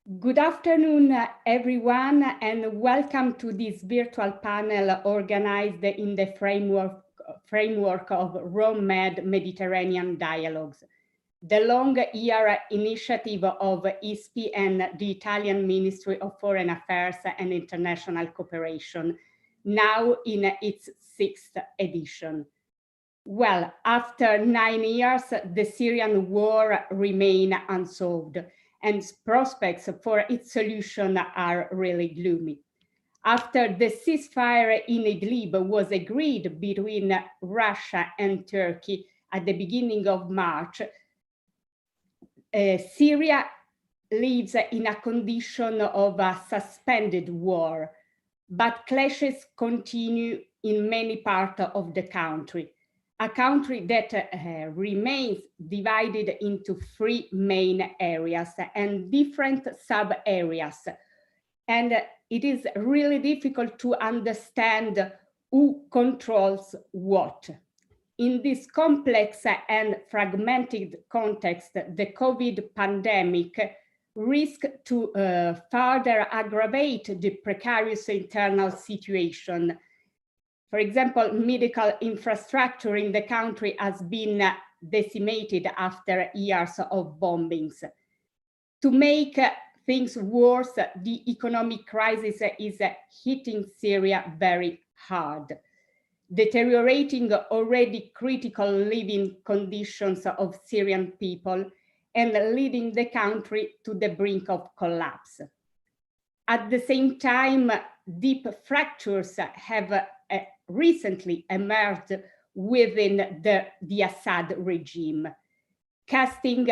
Good afternoon, everyone, and welcome to this virtual panel organized in the framework of Rome-Med Mediterranean Dialogues, the long-year initiative of ISPI and the Italian Ministry of Foreign Affairs and International Cooperation, now in its 6th edition. Well, after 9 years, the Syrian war remains unsolved, and prospects for its solution are really gloomy. After the ceasefire in Idlib was agreed between Russia and Turkey at the beginning of March, Syria lives in a condition of a suspended war, but clashes continue in many parts of the country. A country that remains divided into 3 main areas and different sub-areas. And it is really difficult to understand who controls what. In this complex and fragmented context, the COVID pandemic risks to further aggravate the precarious internal situation. For example, medical infrastructure in the country has been decimated after years of bombings. To make things worse, the economic crisis is hitting Syria very hard, deteriorating already critical living conditions of Syrian people and leading the country to the brink of collapse. At the same time, deep fractures have recently emerged within the Assad regime, casting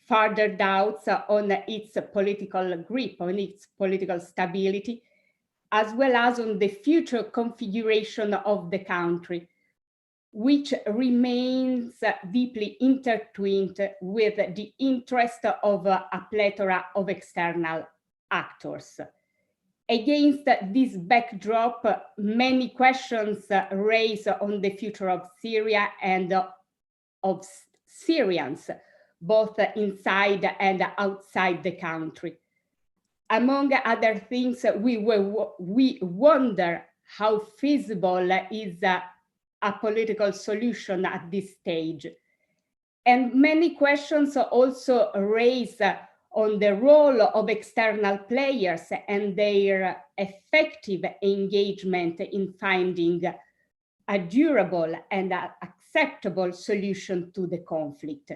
further doubts on its political grip, on its political stability, as well as on the future configuration of the country, which remains deeply intertwined with the interest of a plethora of external actors. Against this backdrop, many questions raised on the future of Syria and of Syrians, both inside and outside the country. Among other things, we wonder how feasible is a political solution at this stage. And many questions also raise on the role of external players and their effective engagement in finding a durable and acceptable solution to the conflict.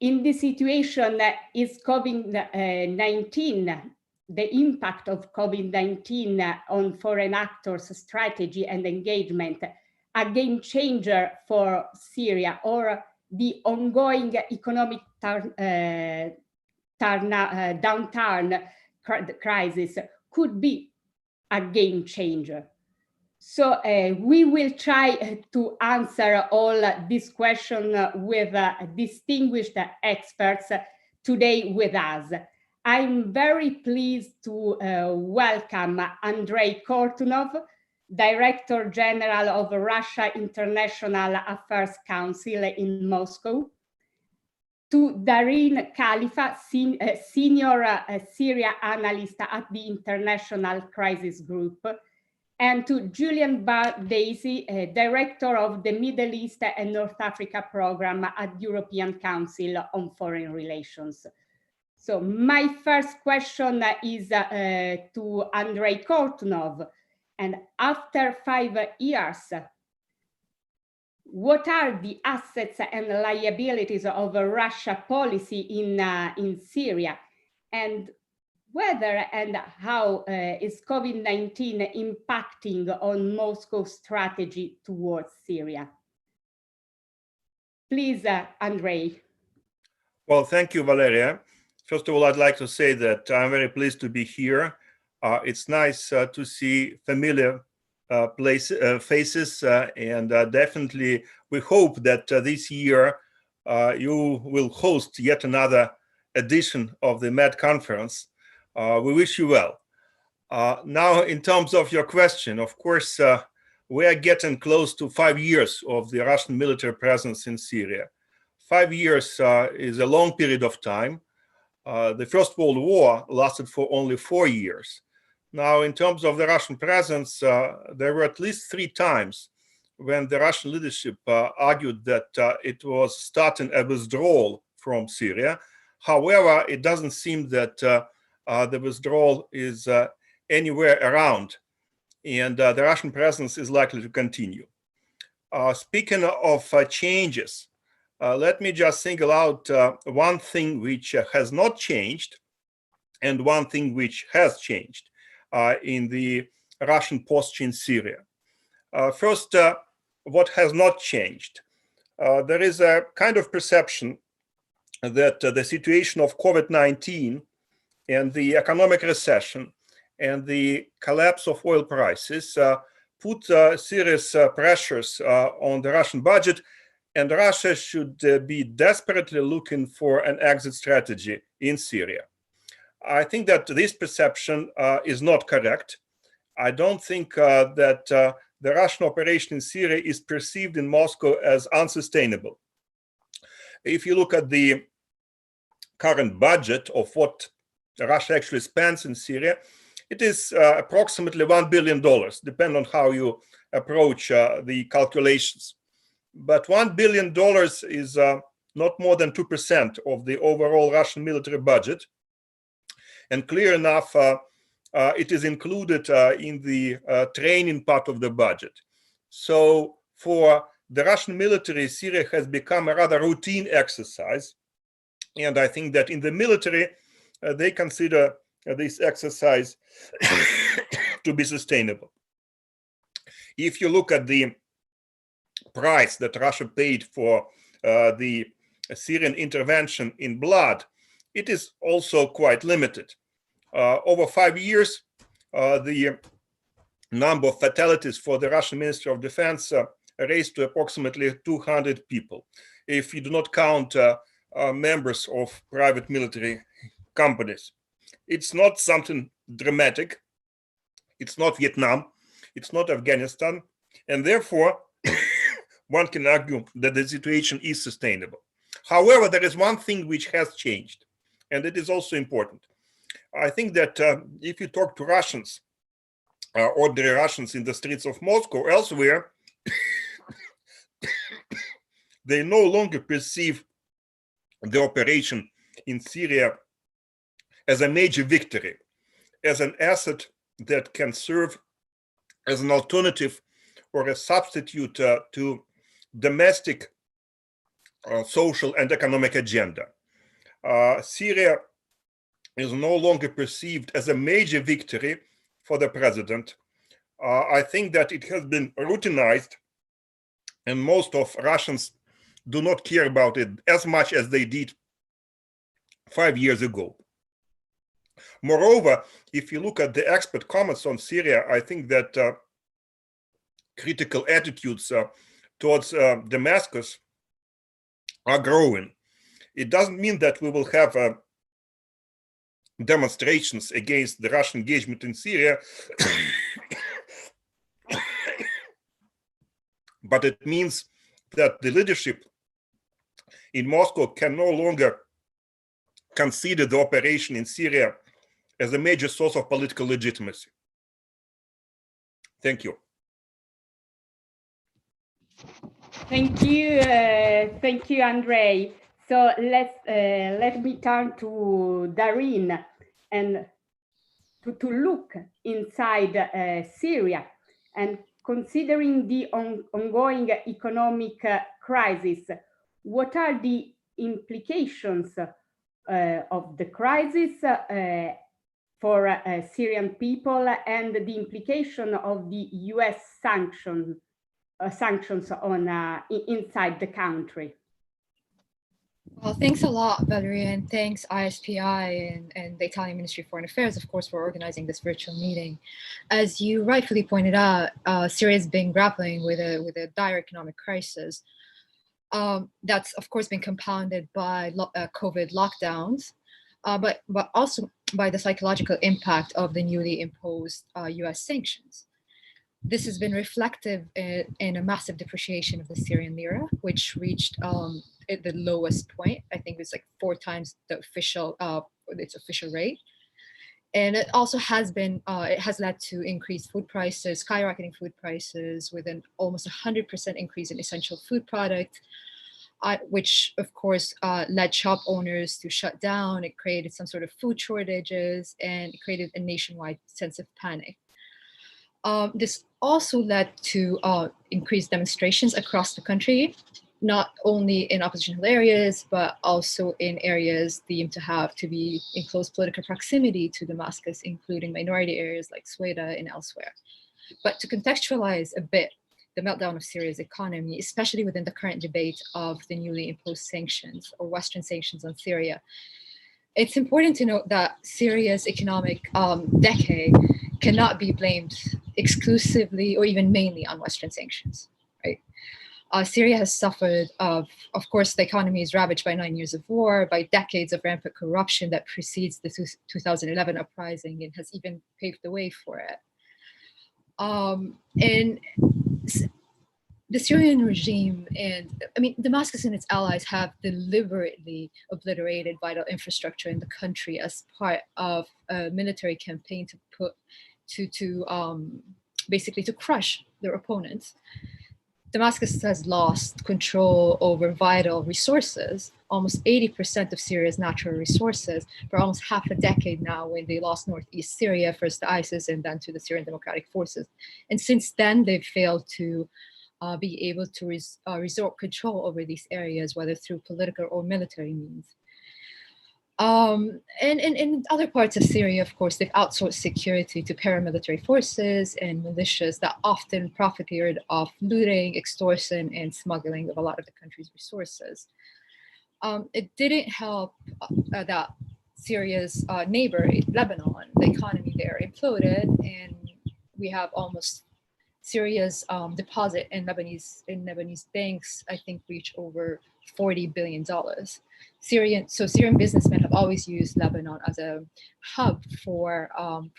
In this situation, is COVID-19, the impact of COVID-19 on foreign actors' strategy and engagement, a game changer for Syria, or the ongoing economic downturn crisis could be a game changer? So we will try to answer all these questions with distinguished experts today with us. I'm very pleased to welcome Andrei Kortunov, Director General of Russia International Affairs Council in Moscow, to Darine Khalifa, Senior Syria Analyst at the International Crisis Group, and to Julian Barnes-Dacey, Director of the Middle East and North Africa Program at European Council on Foreign Relations. So my first question is to Andrei Kortunov. And after 5 years, what are the assets and liabilities of a Russia policy in Syria? And whether and how is COVID-19 impacting on Moscow's strategy towards Syria? Please, Andrei. Well, thank you, Valeria. First of all, I'd like to say that I'm very pleased to be here. It's nice to see familiar faces, and definitely we hope that this year you will host yet another edition of the Med Conference. We wish you well. Now, in terms of your question, of course, we are getting close to 5 years of the Russian military presence in Syria. 5 years is a long period of time. The First World War lasted for only 4 years. Now, in terms of the Russian presence, there were at least 3 times when the Russian leadership argued that it was starting a withdrawal from Syria. However, it doesn't seem that the withdrawal is anywhere around, and the Russian presence is likely to continue. Speaking of changes, let me just single out one thing which has not changed and one thing which has changed in the Russian posture in Syria. First, what has not changed? There is a kind of perception that the situation of COVID-19 and the economic recession and the collapse of oil prices put serious pressures on the Russian budget, and Russia should be desperately looking for an exit strategy in Syria. I think that this perception is not correct. I don't think that the Russian operation in Syria is perceived in Moscow as unsustainable. If you look at the current budget of what Russia actually spends in Syria, it is approximately $1 billion, depending on how you approach the calculations. But $1 billion is not more than 2% of the overall Russian military budget. And clear enough, it is included in the training part of the budget. So for the Russian military, Syria has become a rather routine exercise. And I think that in the military, they consider this exercise to be sustainable. If you look at the price that Russia paid for the Syrian intervention in blood, it is also quite limited. Over 5 years, the number of fatalities for the Russian Ministry of Defense raised to approximately 200 people, if you do not count members of private military companies. It's not something dramatic. It's not Vietnam. It's not Afghanistan. And therefore, one can argue that the situation is sustainable. However, there is one thing which has changed, and it is also important. I think that if you talk to Russians, ordinary Russians in the streets of Moscow or elsewhere, they no longer perceive the operation in Syria as a major victory, as an asset that can serve as an alternative or a substitute to domestic social and economic agenda. Syria is no longer perceived as a major victory for the president. I think that it has been routinized, and most of Russians do not care about it as much as they did 5 years ago. Moreover, if you look at the expert comments on Syria, I think that critical attitudes towards Damascus are growing. It doesn't mean that we will have demonstrations against the Russian engagement in Syria, but it means that the leadership in Moscow can no longer consider the operation in Syria as a major source of political legitimacy. Thank you. Thank you, Andrei. So let me turn to Darin and to look inside Syria, and considering the ongoing economic crisis, what are the implications of the crisis for Syrian people, and the implication of the US sanctions on inside the country? Well, thanks a lot, Valeria, and thanks ISPI and the Italian Ministry of Foreign Affairs, of course, for organizing this virtual meeting. As you rightfully pointed out, Syria has been grappling with a dire economic crisis that's, of course, been compounded by COVID lockdowns, but also by the psychological impact of the newly imposed US sanctions. This has been reflective in a massive depreciation of the Syrian lira, which reached at the lowest point. I think it's like 4 times the official its official rate. And it also has been, it has led to increased food prices, skyrocketing food prices, with an almost 100% increase in essential food products, which of course led shop owners to shut down. It created some sort of food shortages, and it created a nationwide sense of panic. This also led to increased demonstrations across the country, not only in oppositional areas, but also in areas deemed to be in close political proximity to Damascus, including minority areas like Sweda and elsewhere. But to contextualize a bit the meltdown of Syria's economy, especially within the current debate of the newly imposed sanctions or Western sanctions on Syria, it's important to note that Syria's economic decay cannot be blamed exclusively or even mainly on Western sanctions, right? Syria has suffered of course, the economy is ravaged by 9 years of war, by decades of rampant corruption that precedes the 2011 uprising and has even paved the way for it. And the Syrian regime Damascus and its allies have deliberately obliterated vital infrastructure in the country as part of a military campaign basically to crush their opponents. Damascus has lost control over vital resources, almost 80% of Syria's natural resources, for almost half a decade now, when they lost northeast Syria, first to ISIS and then to the Syrian Democratic Forces. And since then, they've failed to be able to resort control over these areas, whether through political or military means. And in other parts of Syria, of course, they've outsourced security to paramilitary forces and militias that often profited off looting, extortion, and smuggling of a lot of the country's resources. It didn't help that Syria's neighbor, Lebanon, the economy there imploded, and we have almost Syria's deposit in Lebanese banks, I think, reach over $40 billion. Syrian businessmen have always used Lebanon as a hub for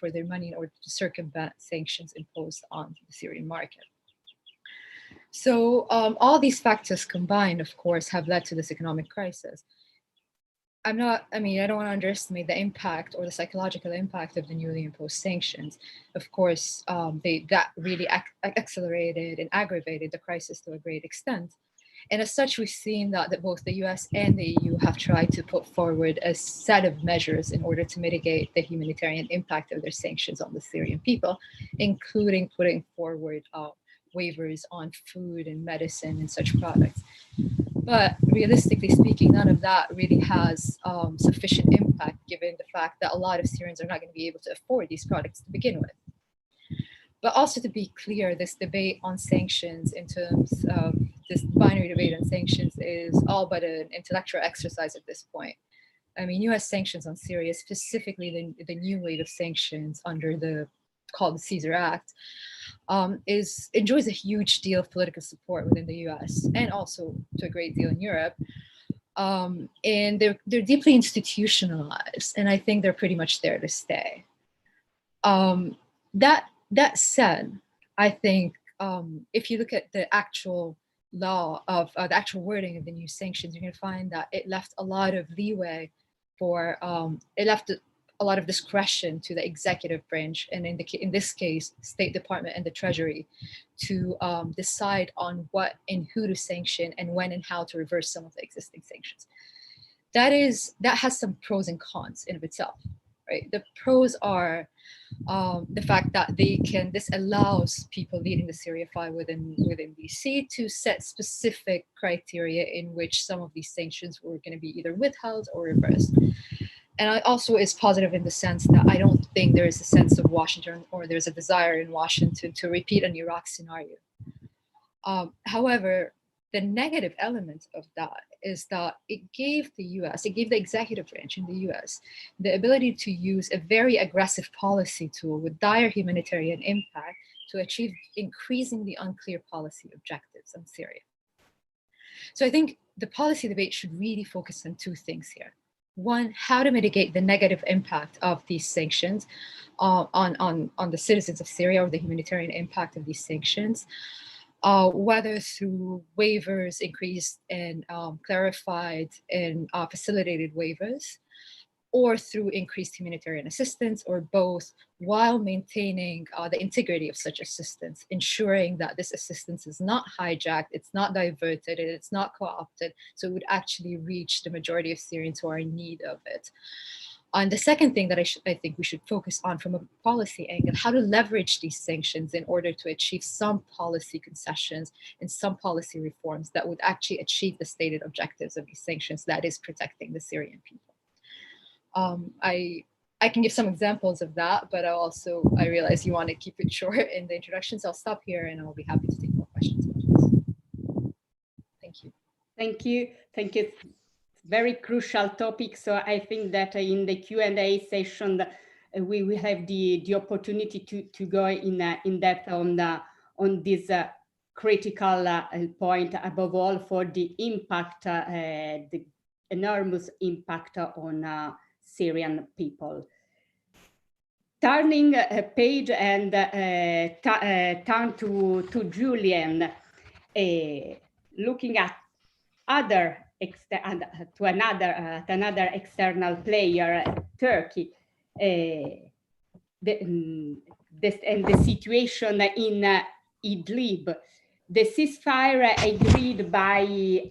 their money in order to circumvent sanctions imposed on the Syrian market. So all these factors combined, of course, have led to this economic crisis. I don't want to underestimate the impact or the psychological impact of the newly imposed sanctions. Of course, that really accelerated and aggravated the crisis to a great extent. And as such, we've seen that both the US and the EU have tried to put forward a set of measures in order to mitigate the humanitarian impact of their sanctions on the Syrian people, including putting forward waivers on food and medicine and such products. But realistically speaking, none of that really has sufficient impact, given the fact that a lot of Syrians are not going to be able to afford these products to begin with. But also, to be clear, this debate on sanctions, in terms of this binary debate on sanctions, is all but an intellectual exercise at this point. US sanctions on Syria, specifically the new wave of sanctions called the Caesar Act, enjoys a huge deal of political support within the US and also to a great deal in Europe. And they're deeply institutionalized, and I think they're pretty much there to stay. That said, I think if you look at the actual law of the actual wording of the new sanctions, you're going to find that it left a lot of leeway it left a lot of discretion to the executive branch, and in this case, State Department and the Treasury, to decide on what and who to sanction and when and how to reverse some of the existing sanctions. That has some pros and cons in of itself, right? The pros are the fact that this allows people leading the Syria file within DC to set specific criteria in which some of these sanctions were going to be either withheld or reversed. And it also is positive in the sense that I don't think there is a sense of Washington, or there's a desire in Washington to repeat an Iraq scenario. However, the negative element of that is that it gave the executive branch in the US the ability to use a very aggressive policy tool with dire humanitarian impact to achieve increasingly unclear policy objectives on Syria. So I think the policy debate should really focus on two things here. One, how to mitigate the negative impact of these sanctions on the citizens of Syria, or the humanitarian impact of these sanctions. whether through waivers increased and clarified and facilitated waivers, or through increased humanitarian assistance, or both, while maintaining the integrity of such assistance, ensuring that this assistance is not hijacked, it's not diverted, and it's not co-opted, so it would actually reach the majority of Syrians who are in need of it. And the second thing that I think we should focus on from a policy angle, how to leverage these sanctions in order to achieve some policy concessions and some policy reforms that would actually achieve the stated objectives of these sanctions, that is protecting the Syrian people. I can give some examples of that, but I realize you want to keep it short in the introduction, so I'll stop here and I'll be happy to take more questions. Thank you. Thank you. Thank you. Very crucial topic. So I think that in the Q&A session, we will have the opportunity to go in depth on this critical point, above all for the impact, the enormous impact on Syrian people. Turning a page and turn to Julian, looking at another external player, Turkey, and the situation in Idlib. The ceasefire agreed by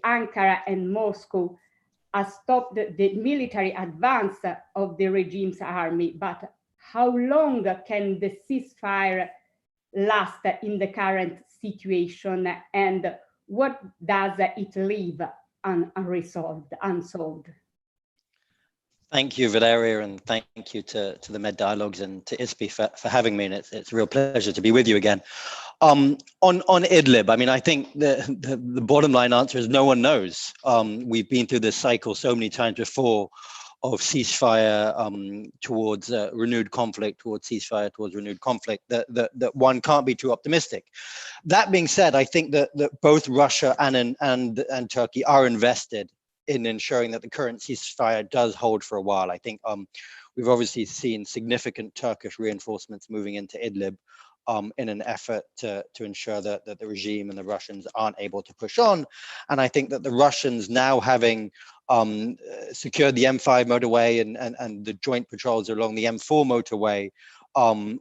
Ankara and Moscow has stopped the military advance of the regime's army, but how long can the ceasefire last in the current situation, and what does it leave unsolved? Thank you, Valeria, and thank you to the Med Dialogues and to ISPI for having me. And it's a real pleasure to be with you again. On Idlib, I mean, I think the bottom line answer is no one knows. We've been through this cycle so many times before of ceasefire towards renewed conflict, towards ceasefire, towards renewed conflict, that one can't be too optimistic. That being said, I think that both Russia and Turkey are invested in ensuring that the current ceasefire does hold for a while. I think we've obviously seen significant Turkish reinforcements moving into Idlib in an effort to ensure that the regime and the Russians aren't able to push on. And I think that the Russians now having secured the M5 motorway and the joint patrols along the M4 motorway,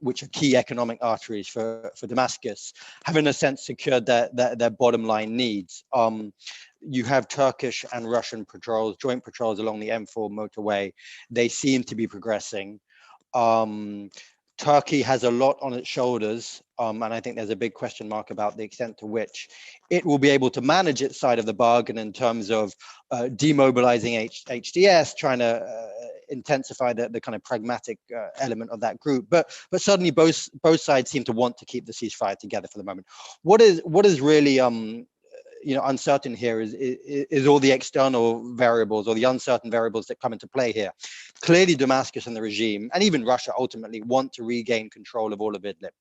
which are key economic arteries for Damascus, have in a sense secured their bottom line needs. You have Turkish and Russian patrols, joint patrols along the M4 motorway. They seem to be progressing. Turkey has a lot on its shoulders, and I think there's a big question mark about the extent to which it will be able to manage its side of the bargain in terms of demobilizing HTS, trying to intensify the kind of pragmatic element of that group. But suddenly both sides seem to want to keep the ceasefire together for the moment. What is really uncertain here is all the external variables or the uncertain variables that come into play here. Clearly, Damascus and the regime, and even Russia ultimately, want to regain control of all of Idlib.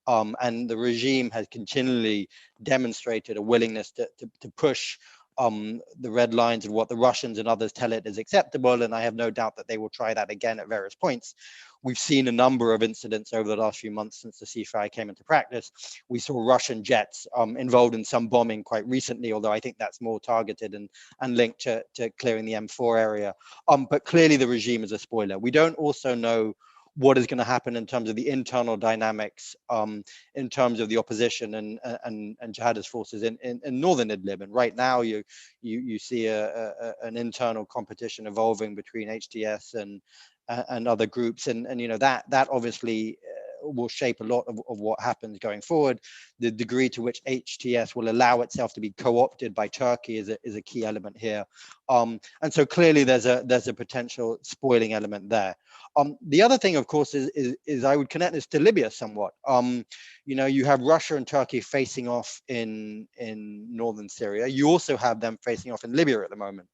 And the regime has continually demonstrated a willingness to push the red lines of what the Russians and others tell it is acceptable. And I have no doubt that they will try that again at various points. We've seen a number of incidents over the last few months since the ceasefire came into practice. We saw Russian jets involved in some bombing quite recently, although I think that's more targeted and linked to clearing the M4 area. But clearly the regime is a spoiler. We don't also know what is going to happen in terms of the internal dynamics, in terms of the opposition and jihadist forces in northern Idlib. And right now you see an internal competition evolving between HTS and other groups, and that obviously will shape a lot of what happens going forward. The degree to which HTS will allow itself to be co-opted by Turkey is a key element here, and so clearly there's a potential spoiling element there. The other thing, of course, is I would connect this to Libya somewhat. You have Russia and Turkey facing off in northern Syria. You also have them facing off in Libya at the moment.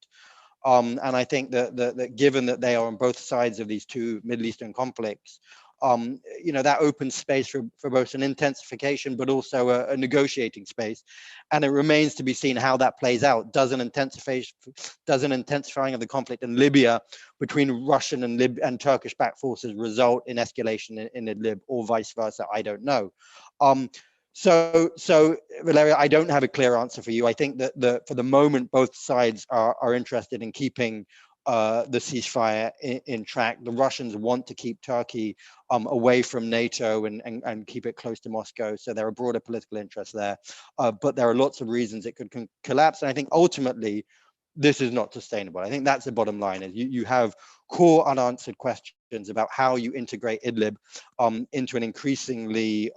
And I think that given that they are on both sides of these two Middle Eastern conflicts, that opens space for both an intensification, but also a negotiating space. And it remains to be seen how that plays out. Does an intensifying of the conflict in Libya between Russian and Turkish backed forces result in escalation in Idlib, or vice versa? I don't know. So Valeria, I don't have a clear answer for you. I think that for the moment, both sides are interested in keeping the ceasefire in track. The Russians want to keep Turkey away from NATO and keep it close to Moscow. So there are broader political interests there. But there are lots of reasons it could collapse. And I think ultimately, this is not sustainable. I think that's the bottom line. Is you have core unanswered questions about how you integrate Idlib into an increasingly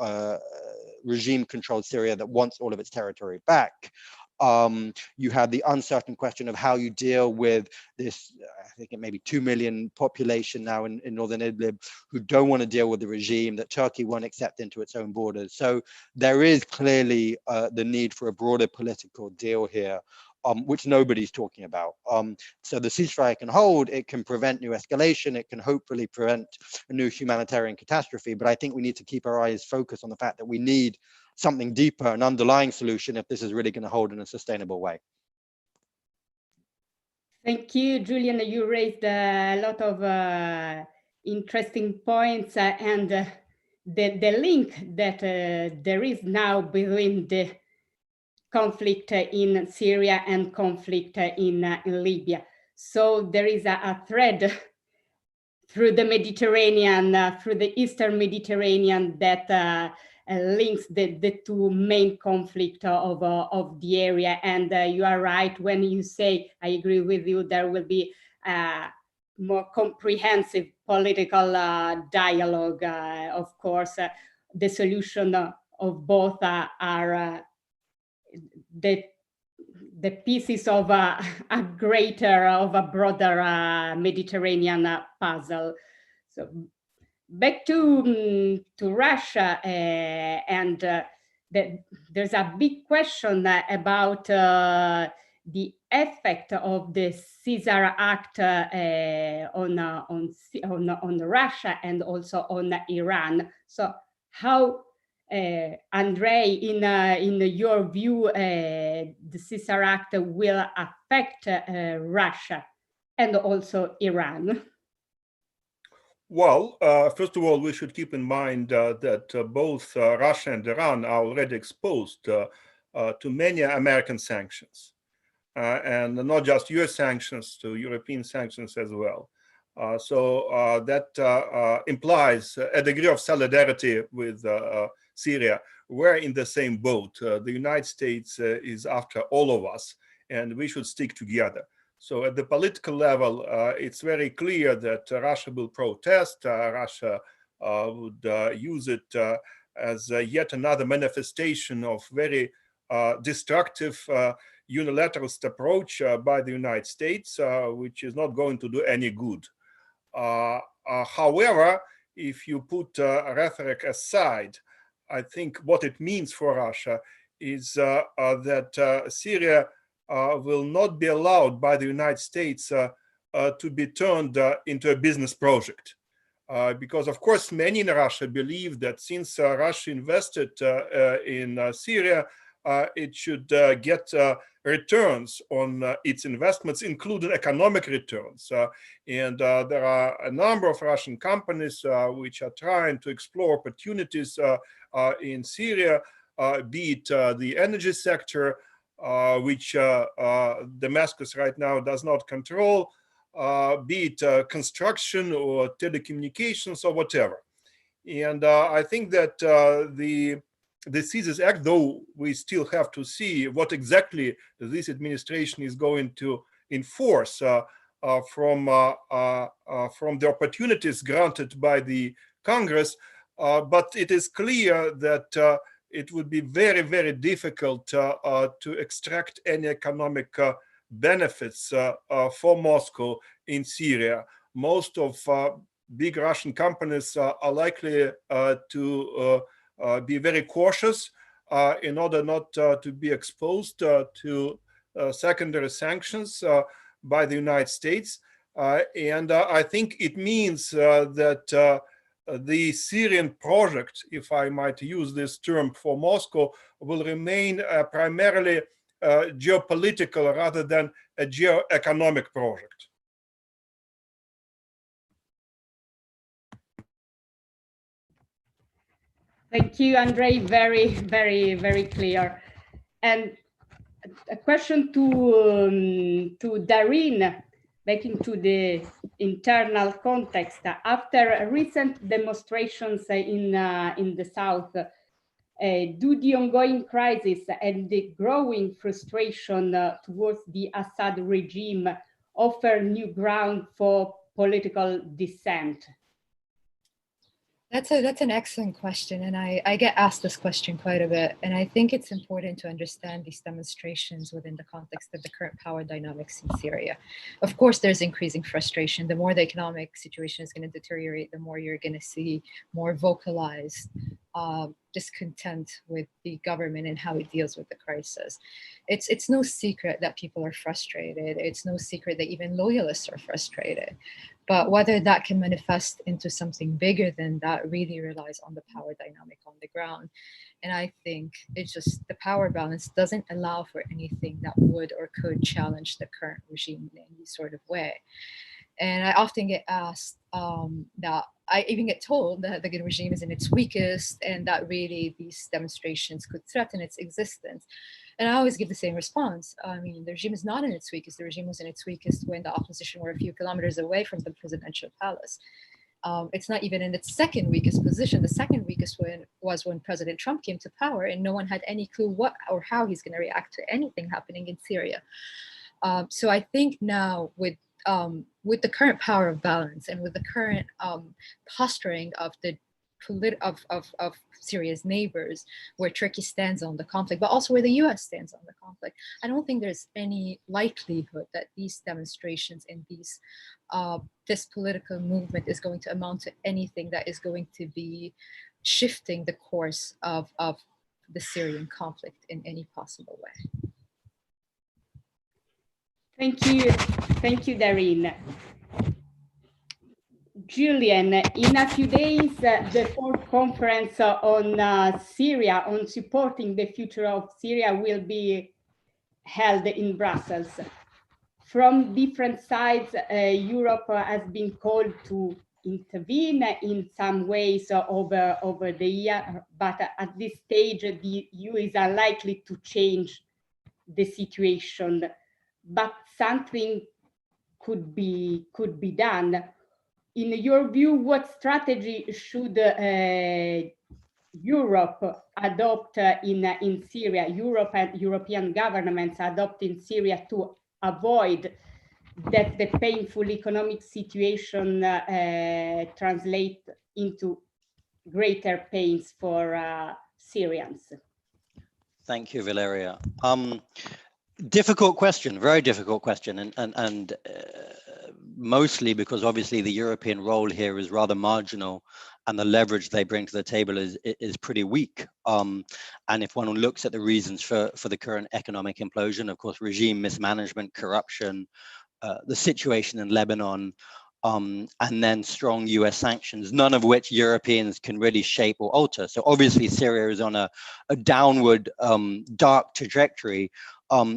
regime-controlled Syria that wants all of its territory back. You have the uncertain question of how you deal with this, I think it may be 2 million population now in northern Idlib who don't want to deal with the regime that Turkey won't accept into its own borders. So there is clearly the need for a broader political deal here, which nobody's talking about. So the ceasefire can hold, it can prevent new escalation, it can hopefully prevent a new humanitarian catastrophe, but I think we need to keep our eyes focused on the fact that we need something deeper, an underlying solution if this is really going to hold in a sustainable way. Thank you, Julian. You raised a lot of interesting points and the link that there is now between the conflict in Syria and conflict in Libya. So there is a thread through the Mediterranean, through the Eastern Mediterranean that links the two main conflicts of the area. And you are right when you say, I agree with you, there will be more comprehensive political dialogue. Of course, the solution of both are the pieces of a broader Mediterranean puzzle. So back to Russia, and there's a big question about the effect of the Caesar Act on Russia and also on Iran. So how, Andrei, in your view, the Caesar Act will affect Russia and also Iran? Well, first of all, we should keep in mind that both Russia and Iran are already exposed to many American sanctions, and not just US sanctions, to European sanctions as well. So that implies a degree of solidarity with Syria. We're in the same boat. The United States is after all of us, and we should stick together. So at the political level, it's very clear that Russia will protest. Russia would use it as yet another manifestation of very destructive unilateralist approach by the United States, which is not going to do any good. However, if you put rhetoric aside, I think what it means for Russia is that Syria will not be allowed by the United States to be turned into a business project. Because, of course, many in Russia believe that since Russia invested in Syria, it should get returns on its investments, including economic returns. And there are a number of Russian companies which are trying to explore opportunities in Syria, be it the energy sector, which Damascus right now does not control, be it construction or telecommunications or whatever. And I think that the CISIS Act, though we still have to see what exactly this administration is going to enforce from the opportunities granted by the Congress, but it is clear that it would be very, very difficult to extract any economic benefits for Moscow in Syria. Most of big Russian companies are likely to be very cautious in order not to be exposed to secondary sanctions by the United States. And I think it means that the Syrian project, if I might use this term for Moscow, will remain primarily geopolitical rather than a geo-economic project. Thank you, Andrei. Very, very, very clear. And a question to Darine, back into the internal context. After recent demonstrations in the south, do the ongoing crisis and the growing frustration towards the Assad regime offer new ground for political dissent? That's an excellent question, and I get asked this question quite a bit, and I think it's important to understand these demonstrations within the context of the current power dynamics in Syria. Of course, there's increasing frustration. The more the economic situation is going to deteriorate, the more you're going to see more vocalized discontent with the government and how it deals with the crisis. It's no secret that people are frustrated. It's no secret that even loyalists are frustrated. But whether that can manifest into something bigger than that really relies on the power dynamic on the ground. And I think it's just the power balance doesn't allow for anything that would or could challenge the current regime in any sort of way. And I often get asked that I even get told that the regime is in its weakest and that really these demonstrations could threaten its existence. And I always give the same response. I mean, the regime is not in its weakest. The regime was in its weakest when the opposition were a few kilometers away from the presidential palace. It's not even in its second weakest position. The second weakest was when President Trump came to power and no one had any clue what or how he's going to react to anything happening in Syria. So I think now with the current power of balance and with the current posturing of the of Syria's neighbors, where Turkey stands on the conflict, but also where the US stands on the conflict, I don't think there's any likelihood that these demonstrations and this political movement is going to amount to anything that is going to be shifting the course of the Syrian conflict in any possible way. Thank you, Darine. Julian, in a few days, the fourth conference on Syria, on supporting the future of Syria, will be held in Brussels. From different sides, Europe has been called to intervene in some ways over the year, but at this stage, the EU is unlikely to change the situation. But something could be done. In your view, what strategy should Europe adopt in Syria, Europe and European governments adopt in Syria to avoid that the painful economic situation translate into greater pains for Syrians? Thank you, Valeria. Difficult question, very difficult question, and mostly because obviously the European role here is rather marginal, and the leverage they bring to the table is pretty weak. And if one looks at the reasons for the current economic implosion, of course, regime mismanagement, corruption, the situation in Lebanon, and then strong US sanctions, none of which Europeans can really shape or alter. So obviously Syria is on a downward dark trajectory.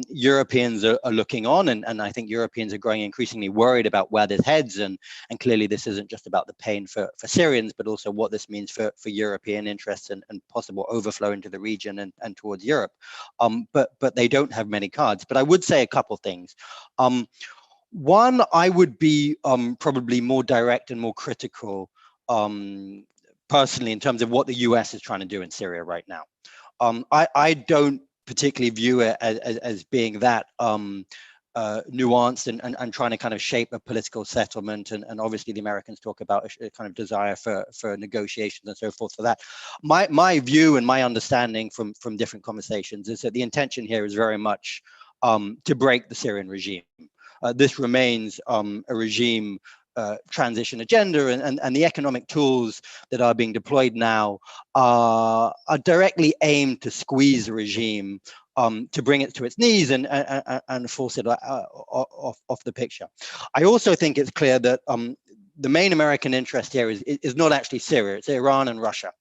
Europeans are looking on, and I think Europeans are growing increasingly worried about where this heads, and clearly this isn't just about the pain for Syrians, but also what this means for European interests and possible overflow into the region and towards Europe. But they don't have many cards. But I would say a couple things. One, I would be probably more direct and more critical personally in terms of what the US is trying to do in Syria right now. I don't particularly view it as being that nuanced and trying to kind of shape a political settlement. And obviously the Americans talk about a kind of desire for negotiations and so forth for that. My view and my understanding from different conversations is that the intention here is very much to break the Syrian regime. This remains a regime transition agenda, and the economic tools that are being deployed now are directly aimed to squeeze the regime, to bring it to its knees and force it off the picture. I also think it's clear that the main American interest here is not actually Syria, it's Iran and Russia.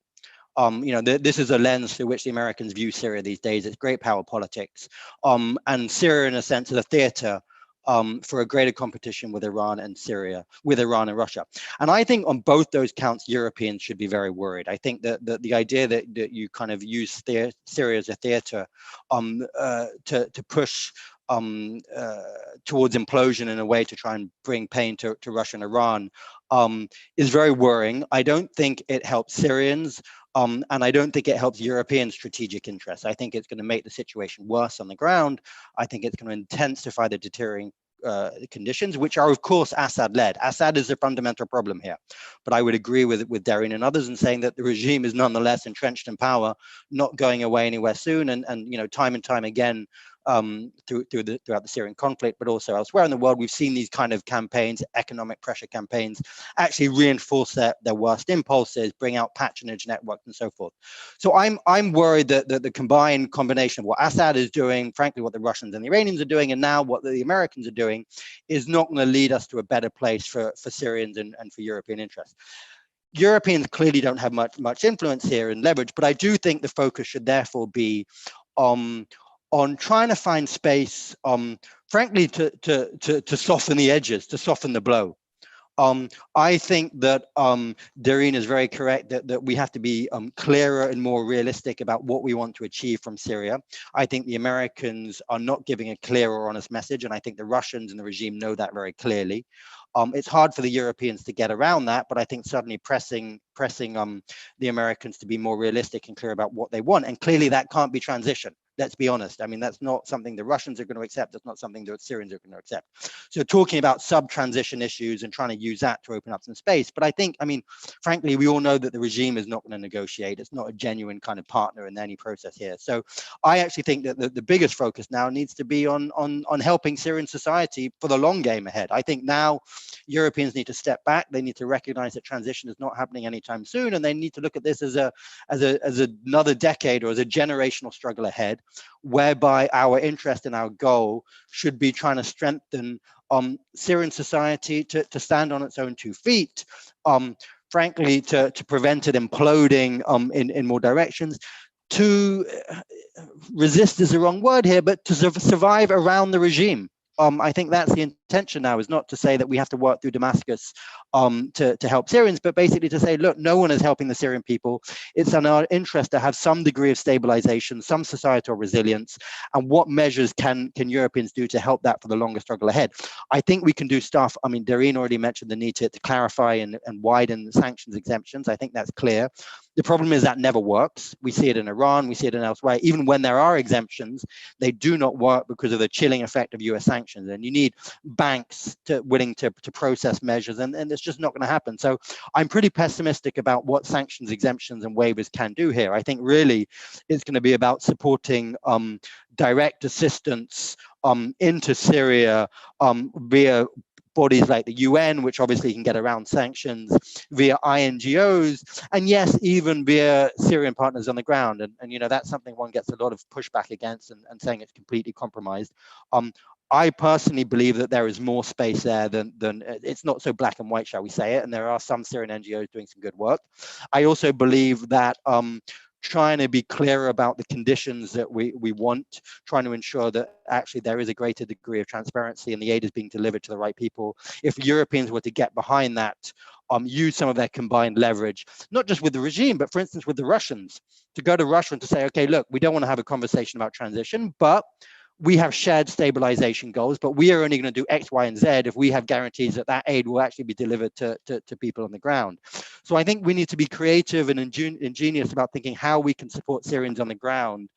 This is a lens through which the Americans view Syria these days. It's great power politics, and Syria in a sense is a theater for a greater competition with Iran and Syria, with Iran and Russia. And I think on both those counts, Europeans should be very worried. I think that the idea that you kind of use Syria as a theater to push towards implosion in a way to try and bring pain to Russia and Iran is very worrying. I don't think it helps Syrians, and I don't think it helps European strategic interests. I think it's going to make the situation worse on the ground. I think it's going to intensify the deteriorating conditions, which are of course Assad-led. Assad is the fundamental problem here. But I would agree with Darine and others in saying that the regime is nonetheless entrenched in power, not going away anywhere soon, and you know, time and time again, throughout the Syrian conflict, but also elsewhere in the world, we've seen these kind of campaigns, economic pressure campaigns, actually reinforce their worst impulses, bring out patronage networks and so forth. So I'm worried that the combined combination of what Assad is doing, frankly, what the Russians and the Iranians are doing, and now what the Americans are doing, is not going to lead us to a better place for Syrians and for European interests. Europeans clearly don't have much influence here and leverage, but I do think the focus should therefore be on trying to find space, frankly, to soften the edges, to soften the blow. I think that Darine is very correct that we have to be clearer and more realistic about what we want to achieve from Syria. I think the Americans are not giving a clear or honest message, and I think the Russians and the regime know that very clearly. It's hard for the Europeans to get around that, but I think certainly pressing the Americans to be more realistic and clear about what they want. And clearly that can't be transition. Let's be honest. I mean, that's not something the Russians are going to accept. That's not something the Syrians are going to accept. So talking about sub-transition issues and trying to use that to open up some space. But I think, I mean, frankly, we all know that the regime is not going to negotiate. It's not a genuine kind of partner in any process here. So I actually think that the biggest focus now needs to be on helping Syrian society for the long game ahead. I think now Europeans need to step back. They need to recognize that transition is not happening anytime soon, and they need to look at this as another decade or as a generational struggle ahead, whereby our interest and our goal should be trying to strengthen Syrian society to stand on its own 2 feet, frankly, to prevent it imploding in more directions, to resist is the wrong word here, but to survive around the regime. I think that's the intention now, is not to say that we have to work through Damascus to help Syrians, but basically to say, look, no one is helping the Syrian people. It's in our interest to have some degree of stabilization, some societal resilience, and what measures can Europeans do to help that for the longer struggle ahead? I think we can do stuff. I mean, Darine already mentioned the need to clarify and widen the sanctions exemptions. I think that's clear. The problem is that never works. We see it in Iran, we see it in elsewhere. Even when there are exemptions, they do not work because of the chilling effect of US sanctions. And you need banks willing to process measures, and it's just not going to happen. So I'm pretty pessimistic about what sanctions exemptions and waivers can do here. I think really it's going to be about supporting direct assistance into Syria via bodies like the UN, which obviously can get around sanctions, via INGOs, and yes, even via Syrian partners on the ground. And you know, that's something one gets a lot of pushback against and saying it's completely compromised. I personally believe that there is more space there than it's not so black and white, shall we say it, and there are some Syrian NGOs doing some good work. I also believe that trying to be clear about the conditions that we want, trying to ensure that actually there is a greater degree of transparency and the aid is being delivered to the right people. If Europeans were to get behind that, use some of their combined leverage, not just with the regime, but for instance, with the Russians, to go to Russia and to say, okay, look, we don't want to have a conversation about transition, but we have shared stabilization goals, but we are only going to do X, Y, and Z if we have guarantees that that aid will actually be delivered to people on the ground. So I think we need to be creative and ingenious about thinking how we can support Syrians on the ground,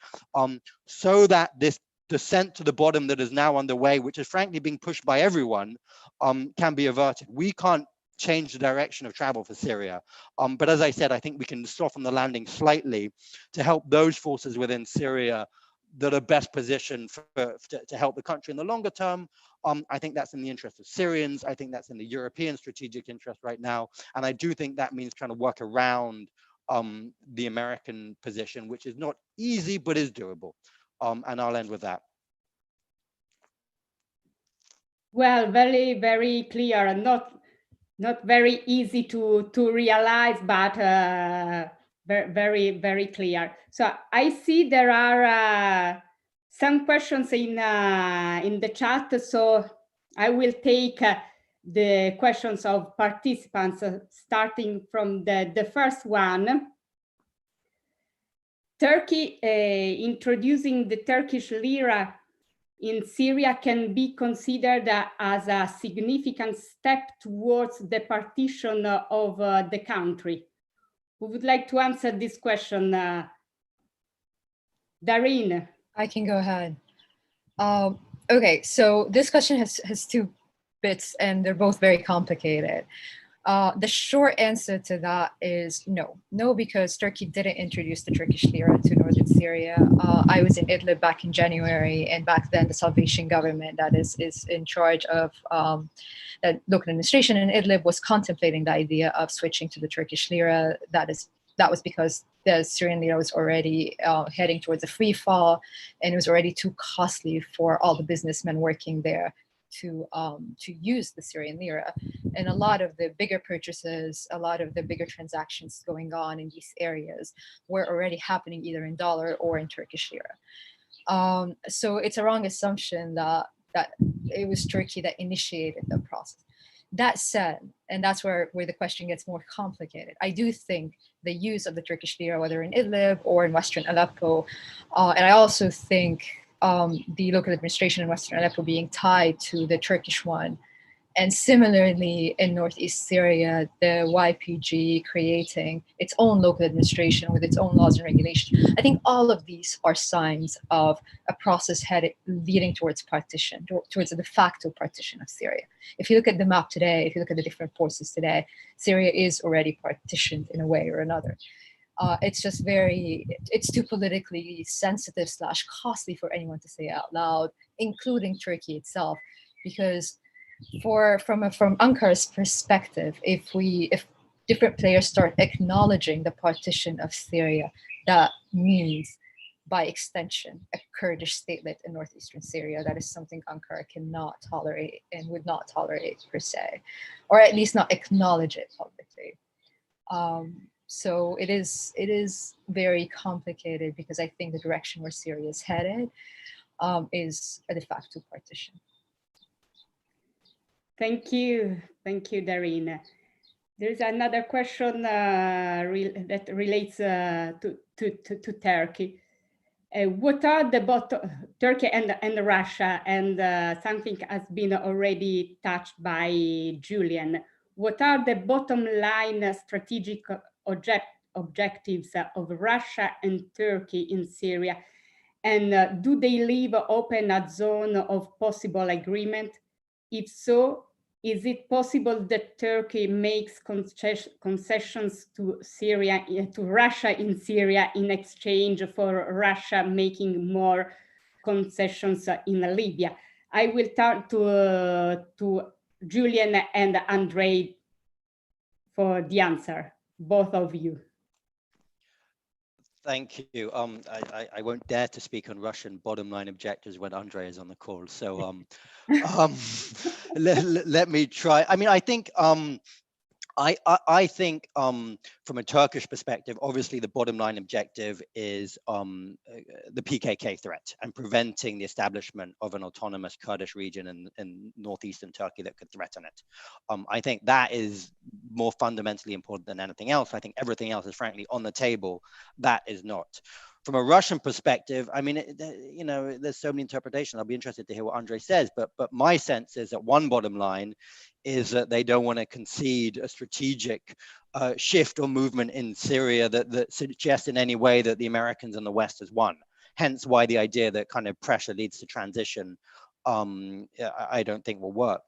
so that this descent to the bottom that is now underway, which is frankly being pushed by everyone, can be averted. We can't change the direction of travel for Syria. But as I said, I think we can soften the landing slightly to help those forces within Syria that are best positioned to help the country in the longer term. I think that's in the interest of Syrians. I think that's in the European strategic interest right now. And I do think that means trying to work around the American position, which is not easy, but is doable. And I'll end with that. Well, very, very clear, and not very easy to realize, but very, very clear. So I see there are some questions in the chat. So I will take the questions of participants, starting from the first one. Turkey introducing the Turkish lira in Syria can be considered as a significant step towards the partition of the country. Who would like to answer this question? Darine. I can go ahead. Okay, so this question has two bits and they're both very complicated. The short answer to that is no. No, because Turkey didn't introduce the Turkish lira to northern Syria. I was in Idlib back in January, and back then the Salvation government that is in charge of the local administration in Idlib was contemplating the idea of switching to the Turkish lira. That was because the Syrian lira was already heading towards a free fall, and it was already too costly for all the businessmen working there to use the Syrian lira. And a lot of the bigger purchases, a lot of the bigger transactions going on in these areas were already happening either in dollar or in Turkish lira. So it's a wrong assumption that it was Turkey that initiated the process. That said, and that's where the question gets more complicated, I do think the use of the Turkish lira, whether in Idlib or in Western Aleppo, and I also think the local administration in Western Aleppo being tied to the Turkish one, and similarly in Northeast Syria, the YPG creating its own local administration with its own laws and regulations. I think all of these are signs of a process leading towards partition, towards a de facto partition of Syria. If you look at the map today, if you look at the different forces today, Syria is already partitioned in a way or another. It's just it's too politically sensitive / costly for anyone to say out loud, including Turkey itself, because from Ankara's perspective, if different players start acknowledging the partition of Syria, that means by extension a Kurdish statelet in northeastern Syria. That is something Ankara cannot tolerate and would not tolerate per se, or at least not acknowledge it publicly. So it is very complicated, because I think the direction where Syria is headed is a de facto partition. Thank you, Darine. There's another question that relates to Turkey. What are Turkey and Russia, and something has been already touched by Julian. What are the bottom line strategic objectives of Russia and Turkey in Syria, and do they leave open a zone of possible agreement? If so, is it possible that Turkey makes concessions to Russia in Syria in exchange for Russia making more concessions in Libya? I will turn to Julian and Andrei for the answer, both of you. Thank you. I won't dare to speak on Russian bottom line objectives when Andrei is on the call. So let me try. I mean, I think I think from a Turkish perspective, obviously the bottom line objective is the PKK threat and preventing the establishment of an autonomous Kurdish region in northeastern Turkey that could threaten it. I think that is more fundamentally important than anything else. I think everything else is frankly on the table. That is not. From a Russian perspective, I mean, you know, there's so many interpretations. I'll be interested to hear what Andrei says, but my sense is that one bottom line is that they don't want to concede a strategic shift or movement in Syria that suggests in any way that the Americans and the West has won. Hence why the idea that kind of pressure leads to transition I don't think will work.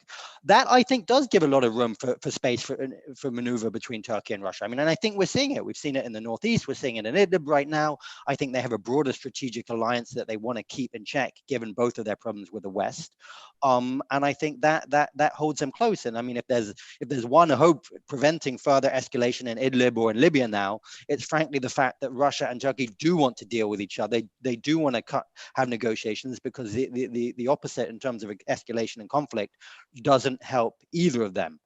That I think does give a lot of room for space for maneuver between Turkey and Russia. I mean, and I think we're seeing it. We've seen it in the Northeast. We're seeing it in Idlib right now. I think they have a broader strategic alliance that they want to keep in check, given both of their problems with the West. And I think that holds them close. And I mean, if there's one hope preventing further escalation in Idlib or in Libya now, it's frankly the fact that Russia and Turkey do want to deal with each other. They do want to have negotiations, because the opposite in terms of escalation and conflict doesn't help either of them.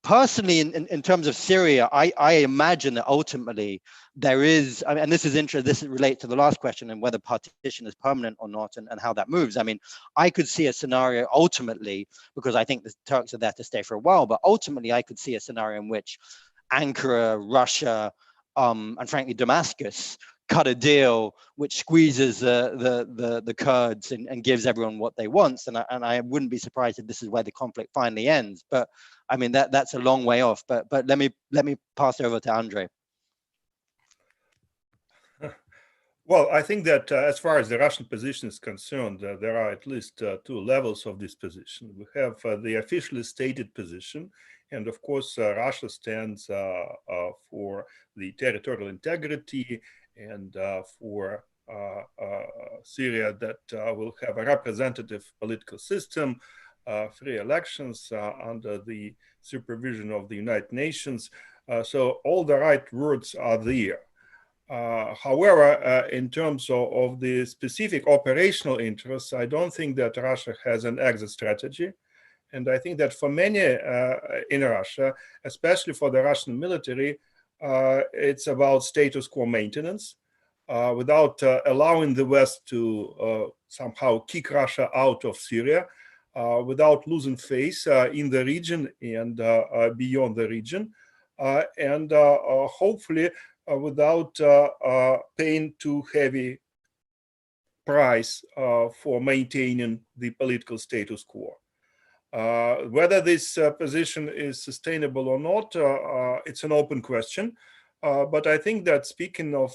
personally, in terms of Syria, I imagine that ultimately there is, I mean, and this is interesting, this relates to the last question and whether partition is permanent or not and how that moves. I mean, I could see a scenario ultimately, because I think the Turks are there to stay for a while, but ultimately I could see a scenario in which Ankara, Russia, and frankly, Damascus cut a deal which squeezes the Kurds and gives everyone what they want. And I wouldn't be surprised if this is where the conflict finally ends. But I mean, that's a long way off. But let me pass over to Andre. Well, I think that as far as the Russian position is concerned, there are at least two levels of this position. We have the officially stated position, and of course, Russia stands for the territorial integrity and for Syria that will have a representative political system, free elections under the supervision of the United Nations. So all the right words are there. However, in terms of the specific operational interests, I don't think that Russia has an exit strategy. And I think that for many in Russia, especially for the Russian military, it's about status quo maintenance without allowing the West to somehow kick Russia out of Syria, without losing face in the region and beyond the region, and hopefully without paying too heavy price for maintaining the political status quo. Whether this position is sustainable or not, it's an open question. But I think that speaking of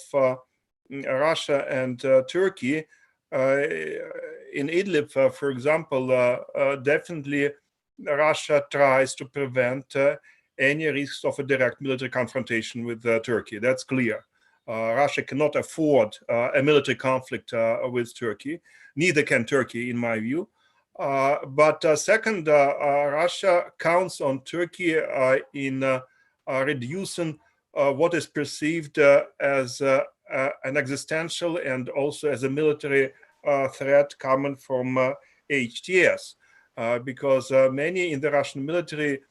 Russia and Turkey, in Idlib, for example, definitely Russia tries to prevent any risks of a direct military confrontation with Turkey. That's clear. Russia cannot afford a military conflict with Turkey. Neither can Turkey, in my view. But second, Russia counts on Turkey in reducing what is perceived as an existential and also as a military threat coming from HTS, because many in the Russian military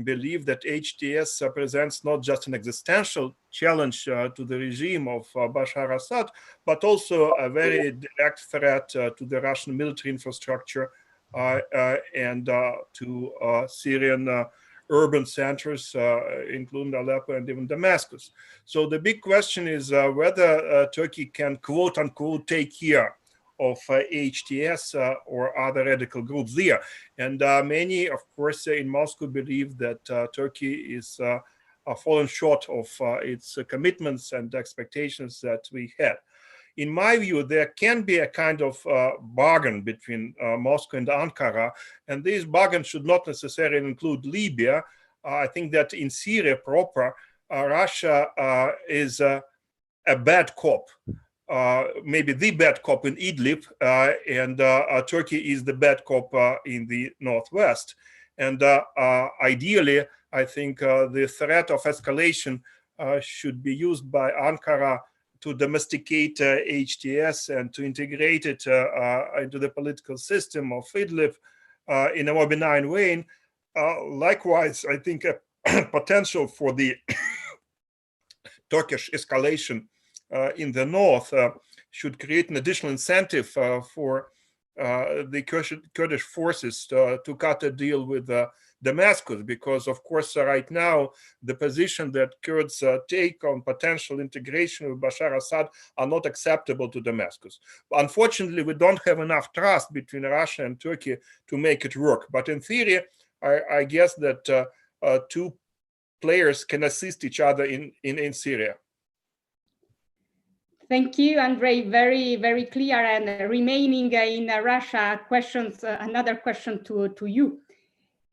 believe that HTS presents not just an existential challenge to the regime of Bashar Assad, but also a very direct threat to the Russian military infrastructure and to Syrian urban centers, including Aleppo and even Damascus. So the big question is whether Turkey can, quote unquote, take care of HTS or other radical groups there. And many, of course, in Moscow believe that Turkey is fallen short of its commitments and expectations that we had. In my view, there can be a kind of bargain between Moscow and Ankara, and this bargain should not necessarily include Libya. I think that in Syria proper, Russia is a bad cop. Maybe the bad cop in Idlib, and Turkey is the bad cop in the northwest. And ideally, I think the threat of escalation should be used by Ankara to domesticate HTS and to integrate it into the political system of Idlib in a more benign way. Likewise, I think a potential for the Turkish escalation in the north should create an additional incentive for the Kurdish forces to cut a deal with Damascus, because of course right now the position that Kurds take on potential integration with Bashar Assad are not acceptable to Damascus. Unfortunately, we don't have enough trust between Russia and Turkey to make it work. But in theory, I guess that two players can assist each other in Syria. Thank you, Andrei. Very, very clear. And remaining in Russia, questions. Another question to you.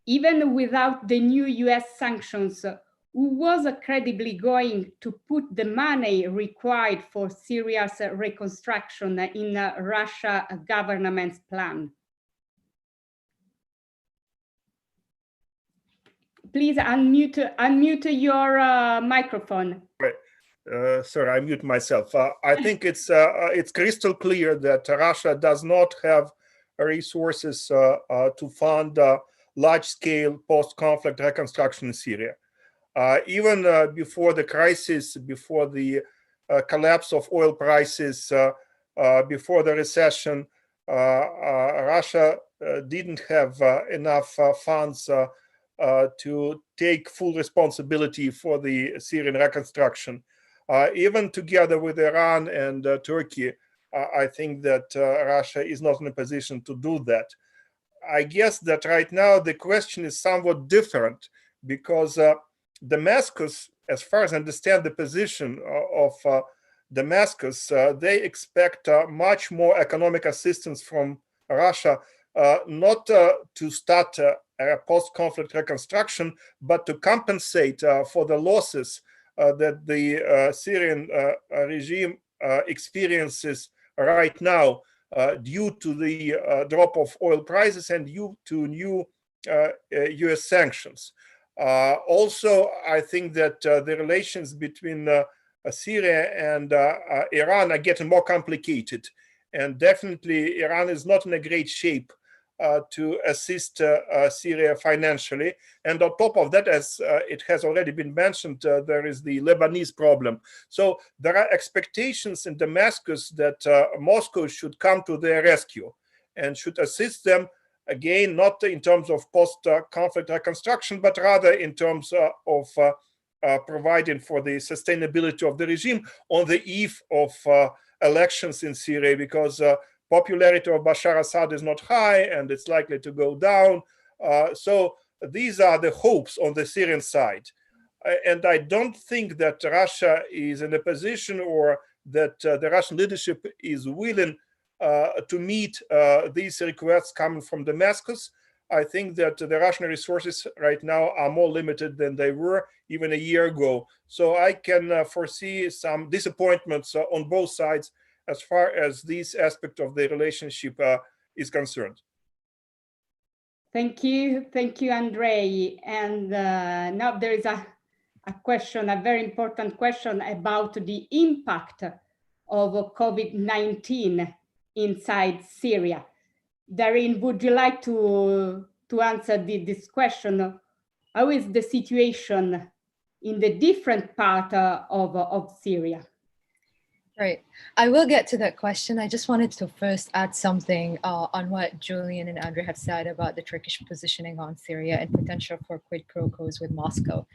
Even without the new US sanctions, who was credibly going to put the money required for Syria's reconstruction in Russia government's plan? Please unmute your microphone. Sorry, I mute myself. I think it's crystal clear that Russia does not have resources to fund large-scale post-conflict reconstruction in Syria. Even before the crisis, before the collapse of oil prices, before the recession, Russia didn't have enough funds to take full responsibility for the Syrian reconstruction. Even together with Iran and Turkey, I think that Russia is not in a position to do that. I guess that right now the question is somewhat different because Damascus, as far as I understand the position of Damascus, they expect much more economic assistance from Russia, not to start a post-conflict reconstruction, but to compensate for the losses that the Syrian regime experiences right now due to the drop of oil prices and due to new US sanctions. Also, I think that the relations between Syria and Iran are getting more complicated. And definitely, Iran is not in a great shape to assist Syria financially. And on top of that, as it has already been mentioned, there is the Lebanese problem. So there are expectations in Damascus that Moscow should come to their rescue and should assist them, again, not in terms of post-conflict reconstruction, but rather in terms of providing for the sustainability of the regime on the eve of elections in Syria, because popularity of Bashar Assad is not high and it's likely to go down. So these are the hopes on the Syrian side. And I don't think that Russia is in a position or that the Russian leadership is willing to meet these requests coming from Damascus. I think that the Russian resources right now are more limited than they were even a year ago. So I can foresee some disappointments on both sides as far as this aspect of the relationship is concerned. Thank you, Andrei. And now there is a question, a very important question about the impact of COVID-19 inside Syria. Darine, would you like to answer this question? How is the situation in the different part of Syria? Right. I will get to that question. I just wanted to first add something on what Julian and Andrei have said about the Turkish positioning on Syria and potential for quid pro quos with Moscow.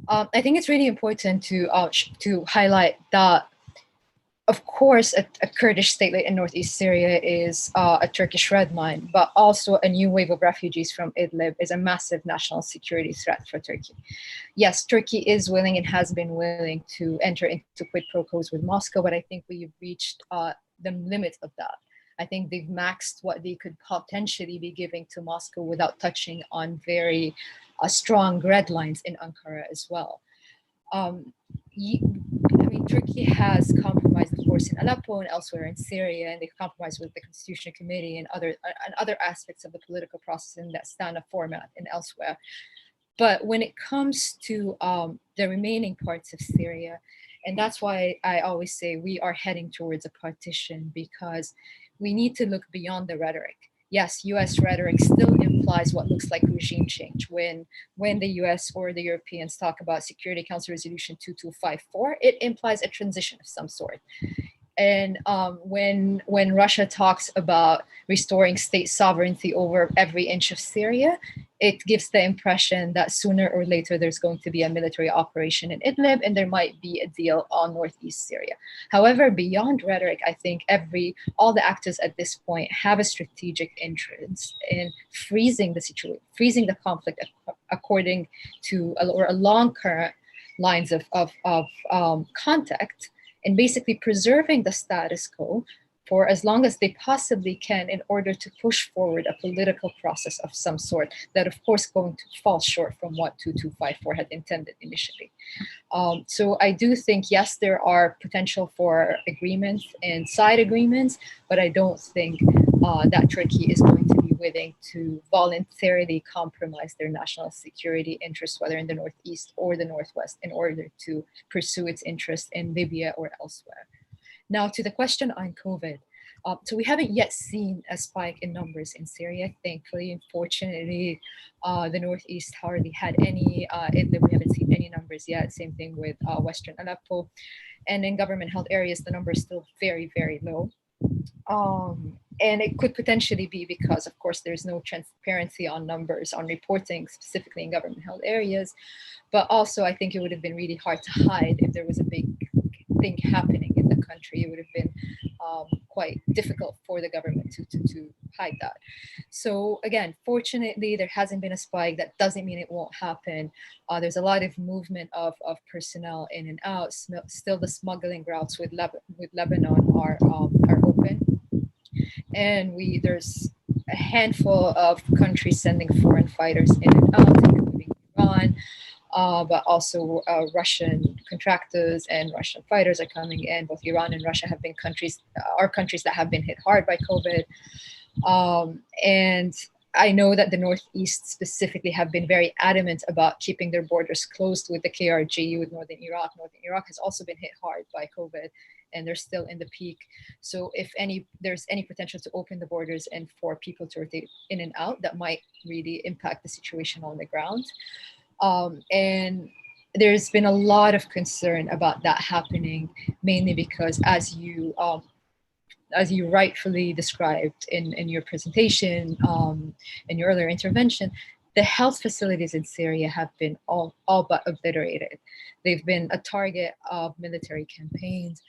I think it's really important to highlight that, of course, a Kurdish statelet in northeast Syria is a Turkish red line, but also a new wave of refugees from Idlib is a massive national security threat for Turkey. Yes, Turkey is willing and has been willing to enter into quid pro quos with Moscow, but I think we've reached the limit of that. I think they've maxed what they could potentially be giving to Moscow without touching on very strong red lines in Ankara as well. Turkey has compromised, of course, in Aleppo and elsewhere in Syria, and they've compromised with the Constitutional Committee and other aspects of the political process in that Astana format and elsewhere. But when it comes to the remaining parts of Syria, and that's why I always say we are heading towards a partition, because we need to look beyond the rhetoric. Yes, US rhetoric still implies what looks like regime change. When the US or the Europeans talk about Security Council Resolution 2254, it implies a transition of some sort. And when Russia talks about restoring state sovereignty over every inch of Syria, it gives the impression that sooner or later there's going to be a military operation in Idlib and there might be a deal on northeast Syria. However, beyond rhetoric, I think all the actors at this point have a strategic interest in freezing the situation, freezing the conflict according to along current lines of contact, and basically preserving the status quo for as long as they possibly can in order to push forward a political process of some sort that, of course, going to fall short from what 2254 had intended initially. So I do think, yes, there are potential for agreements and side agreements, but I don't think that Turkey is going to be willing to voluntarily compromise their national security interests, whether in the northeast or the northwest, in order to pursue its interests in Libya or elsewhere. Now, to the question on COVID, So we haven't yet seen a spike in numbers in Syria, thankfully. Unfortunately, the northeast hardly had any. Idlib, we haven't seen any numbers yet. Same thing with Western Aleppo. And in government-held areas, the number is still very, very low. And it could potentially be because, of course, there's no transparency on numbers, on reporting, specifically in government-held areas. But also, I think it would have been really hard to hide if there was a big thing happening in the country. It would have been quite difficult for the government to hide that. So again, fortunately, there hasn't been a spike. That doesn't mean it won't happen. There's a lot of movement of personnel in and out. Still, the smuggling routes with Lebanon are open. And there's a handful of countries sending foreign fighters in and out, including Iran, but also Russian contractors and Russian fighters are coming in. Both Iran and Russia have been countries that have been hit hard by COVID. And I know that the Northeast specifically have been very adamant about keeping their borders closed with the KRG, with Northern Iraq. Northern Iraq has also been hit hard by COVID, and they're still in the peak. So if there's any potential to open the borders and for people to rotate in and out, that might really impact the situation on the ground. And there's been a lot of concern about that happening, mainly because as you rightfully described in your presentation, in your earlier intervention, the health facilities in Syria have been all but obliterated. They've been a target of military campaigns.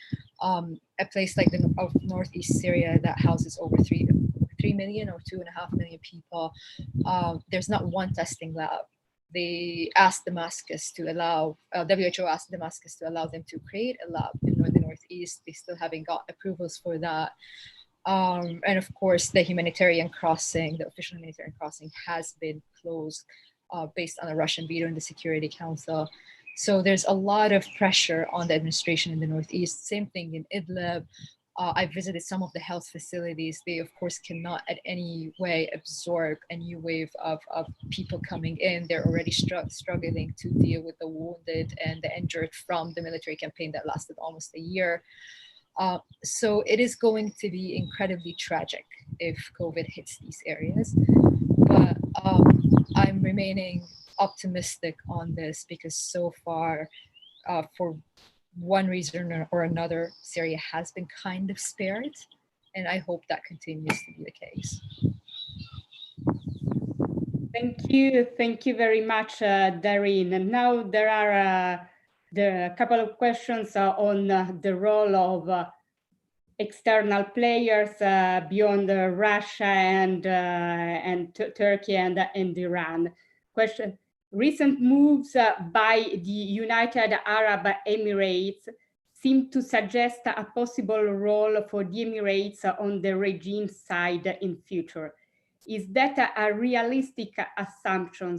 A place like of Northeast Syria that houses over 3 million or 2.5 million people, there's not one testing lab. They asked Damascus to allow, WHO asked Damascus to allow them to create a lab in the Northeast. They still haven't got approvals for that. And of course, the humanitarian crossing, the official humanitarian crossing has been closed based on a Russian veto in the Security Council. So there's a lot of pressure on the administration in the Northeast. Same thing in Idlib. I visited some of the health facilities. They, of course, cannot at any way absorb a new wave of people coming in. They're already struggling to deal with the wounded and the injured from the military campaign that lasted almost a year. So it is going to be incredibly tragic if COVID hits these areas. But I'm remaining optimistic on this because so far, for one reason or another, Syria has been kind of spared, and I hope that continues to be the case. Thank you very much, Darine. And now there are a couple of questions on the role of external players beyond Russia and Turkey and Iran. Question. Recent moves by the United Arab Emirates seem to suggest a possible role for the Emirates on the regime side in future. Is that a realistic assumption?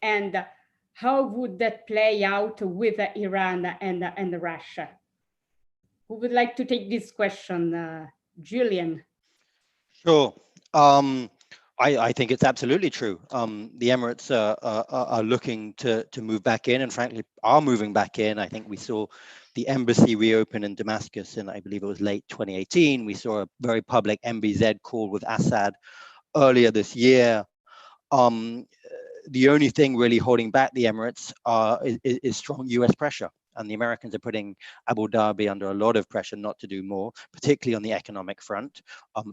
And how would that play out with Iran and Russia? Who would like to take this question? Julian. Sure. I think it's absolutely true. The Emirates are looking to move back in, and frankly are moving back in. I think we saw the embassy reopen in Damascus, and I believe it was late 2018. We saw a very public MBZ call with Assad earlier this year. The only thing really holding back the Emirates is strong US pressure. And the Americans are putting Abu Dhabi under a lot of pressure not to do more, particularly on the economic front,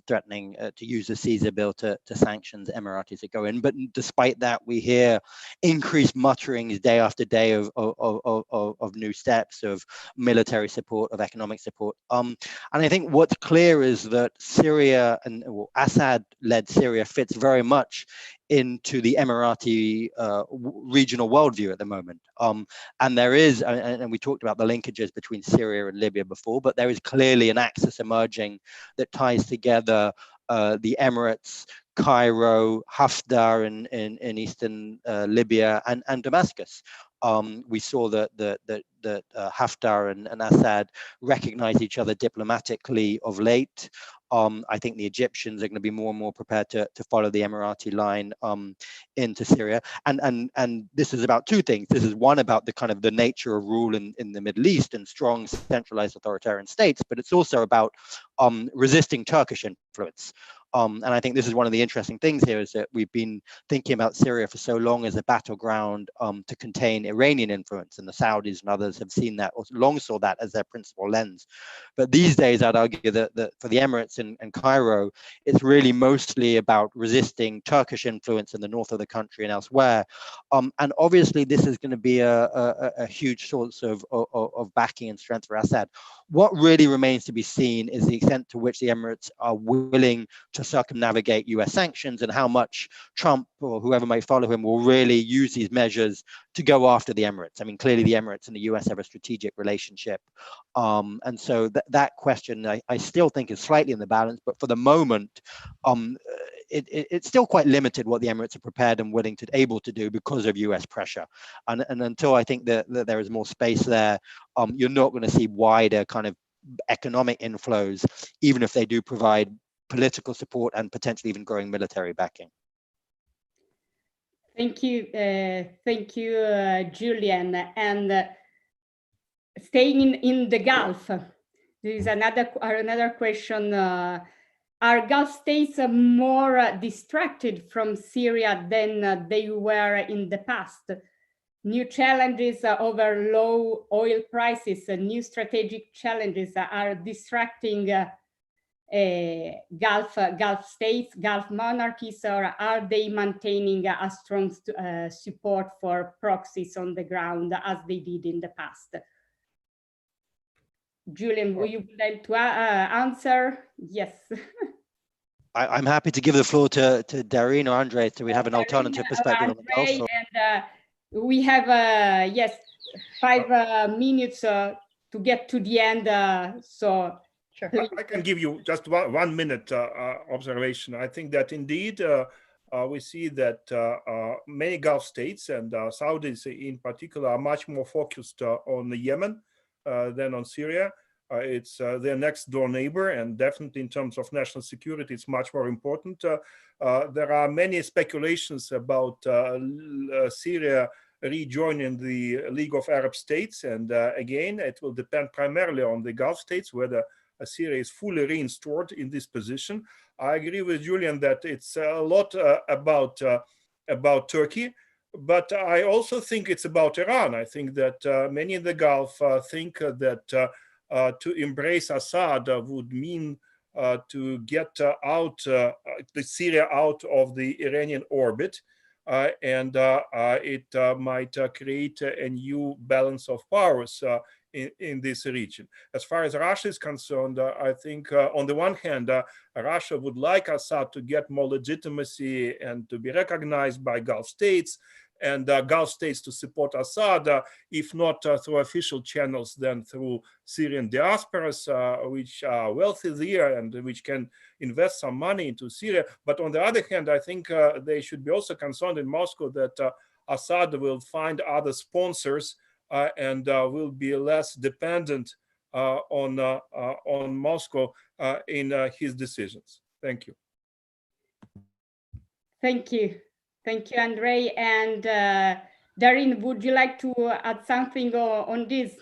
threatening to use the Caesar bill to sanctions Emiratis to go in. But despite that, we hear increased mutterings day after day of new steps, of military support, of economic support. And I think what's clear is that Syria and Assad-led Syria fits very much into the Emirati regional worldview at the moment. And there is, and we talked about the linkages between Syria and Libya before, but there is clearly an axis emerging that ties together the Emirates, Cairo, Haftar in eastern Libya, and Damascus. We saw that Haftar and Assad recognize each other diplomatically of late. I think the Egyptians are going to be more and more prepared to follow the Emirati line into Syria. And this is about two things. This is one about the kind of the nature of rule in the Middle East and strong centralized authoritarian states, but it's also about resisting Turkish influence. And I think this is one of the interesting things here is that we've been thinking about Syria for so long as a battleground to contain Iranian influence, and the Saudis and others have seen that, or long saw that as their principal lens. But these days, I'd argue that for the Emirates and Cairo, it's really mostly about resisting Turkish influence in the north of the country and elsewhere. And obviously, this is going to be a huge source of backing and strength for Assad. What really remains to be seen is the extent to which the Emirates are willing to circumnavigate US sanctions, and how much Trump or whoever may follow him will really use these measures to go after the Emirates. I mean, clearly the Emirates and the US have a strategic relationship. And so that question I still think is slightly in the balance, but for the moment, it's still quite limited what the Emirates are prepared and willing to able to do because of US pressure. And until I think that there is more space there, you're not going to see wider kind of economic inflows, even if they do provide political support and potentially even growing military backing. Thank you, Julian. And staying in the Gulf, there is another question. Are Gulf states more distracted from Syria than they were in the past? New challenges over low oil prices and new strategic challenges are distracting Gulf states, Gulf monarchies, or are they maintaining a strong support for proxies on the ground as they did in the past? Julian, would you like to answer? Yes. I'm happy to give the floor to Darine or Andre, so we have an alternative perspective on the Gulf. And we have, yes, 5 minutes to get to the end. So sure. I can give you just 1 minute observation. I think that indeed we see that many Gulf states and Saudis in particular are much more focused on Yemen than on Syria. It's their next door neighbor, and definitely in terms of national security, it's much more important. There are many speculations about Syria rejoining the League of Arab States, and again, it will depend primarily on the Gulf states whether Syria is fully reinstored in this position. I agree with Julian that it's a lot about Turkey, but I also think it's about Iran. I think that many in the Gulf think that to embrace Assad would mean to get the Syria out of the Iranian orbit, and it might create a new balance of powers in this region. As far as Russia is concerned, I think on the one hand, Russia would like Assad to get more legitimacy and to be recognized by Gulf states, and Gulf states to support Assad, if not through official channels, then through Syrian diasporas, which are wealthy there and which can invest some money into Syria. But on the other hand, I think they should be also concerned in Moscow that Assad will find other sponsors and will be less dependent on Moscow in his decisions. Thank you. Thank you. Thank you, Andrei. And Darine, would you like to add something on this?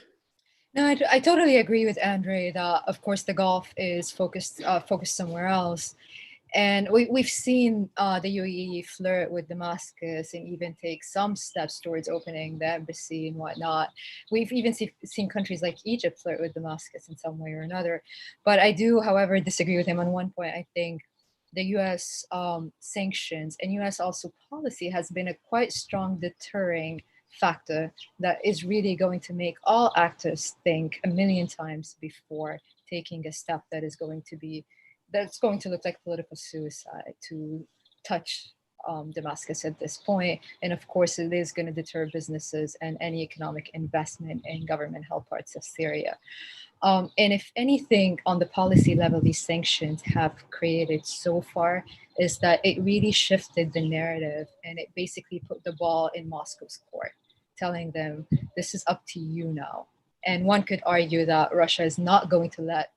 No, I totally agree with Andrei that, of course, the Gulf is focused somewhere else. And we've seen the UAE flirt with Damascus and even take some steps towards opening the embassy and whatnot. We've even seen countries like Egypt flirt with Damascus in some way or another. But I do, however, disagree with him on one point. I think the US sanctions and US also policy has been a quite strong deterring factor that is really going to make all actors think a million times before taking a step that's going to look like political suicide to touch Damascus at this point. And of course, it is going to deter businesses and any economic investment in government-held parts of Syria. And if anything, on the policy level, these sanctions have created so far is that it really shifted the narrative, and it basically put the ball in Moscow's court, telling them, this is up to you now. And one could argue that Russia is not going to let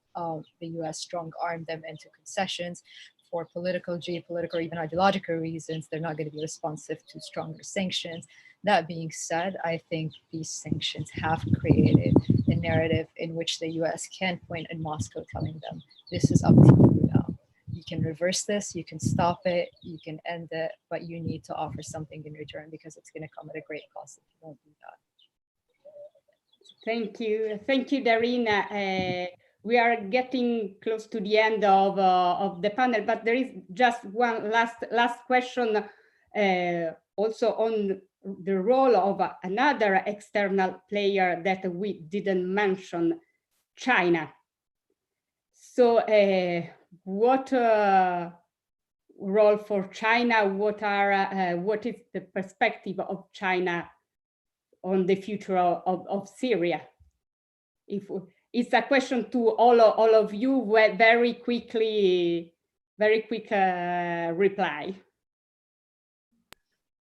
the US strong-arm them into concessions for political, geopolitical, or even ideological reasons. They're not going to be responsive to stronger sanctions. That being said, I think these sanctions have created a narrative in which the US can point at Moscow telling them, this is up to you now. You can reverse this, you can stop it, you can end it, but you need to offer something in return because it's going to come at a great cost if you don't do that. Thank you, Darina. We are getting close to the end of the panel, but there is just one last question, also on the role of another external player that we didn't mention, China. So what role for China? What is the perspective of China on the future of Syria? It's a question to all of you, very quick reply.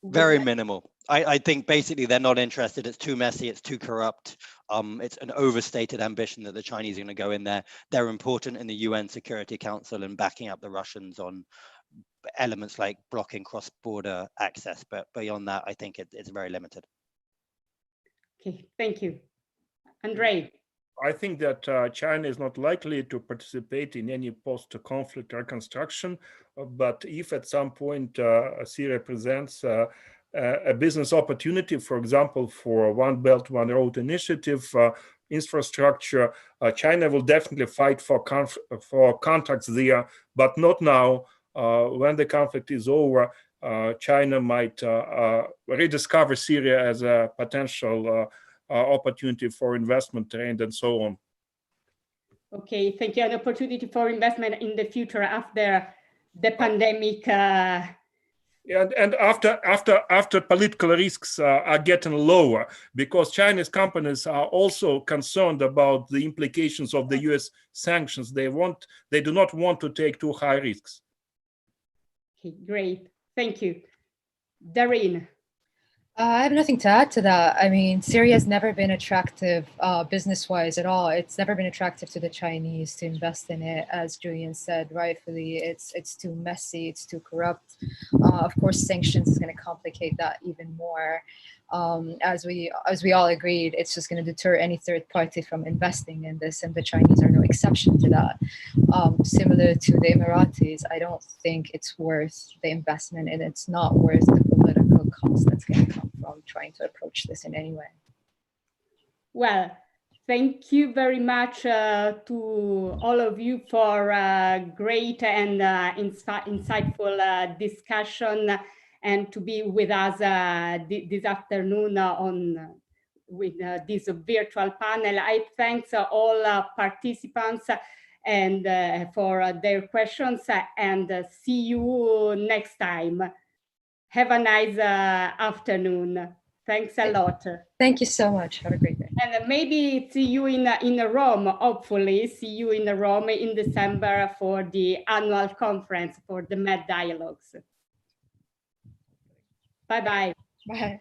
Very minimal. I think basically they're not interested. It's too messy. It's too corrupt. It's an overstated ambition that the Chinese are going to go in there. They're important in the UN Security Council and backing up the Russians on elements like blocking cross-border access. But beyond that, I think it's very limited. Okay, thank you. Andrei. I think that China is not likely to participate in any post-conflict reconstruction, but if at some point Syria presents a business opportunity, for example, for One Belt, One Road initiative, infrastructure, China will definitely fight for contacts there, but not now. When the conflict is over, China might rediscover Syria as a potential opportunity for investment trend and so on. Okay, thank you. An opportunity for investment in the future after the pandemic. And after political risks are getting lower, because Chinese companies are also concerned about the implications of the US sanctions. They do not want to take too high risks. Okay, great. Thank you. Darine. I have nothing to add to that. I mean, Syria has never been attractive business-wise at all. It's never been attractive to the Chinese to invest in it. As Julian said, rightfully, it's too messy, it's too corrupt. Of course, sanctions is going to complicate that even more. As we all agreed, it's just going to deter any third party from investing in this, and the Chinese are no exception to that. Similar to the Emiratis, I don't think it's worth the investment, and it's not worth the political cost that's going to come from trying to approach this in any way. Well, thank you very much to all of you for great and insightful discussion, and to be with us this afternoon with this virtual panel. I thank all participants and for their questions, and see you next time. Have a nice afternoon. Thanks a lot. Thank you so much. Have a great day. And maybe see you in Rome, hopefully see you in Rome in December for the annual conference for the Med Dialogues. Bye-bye. Bye.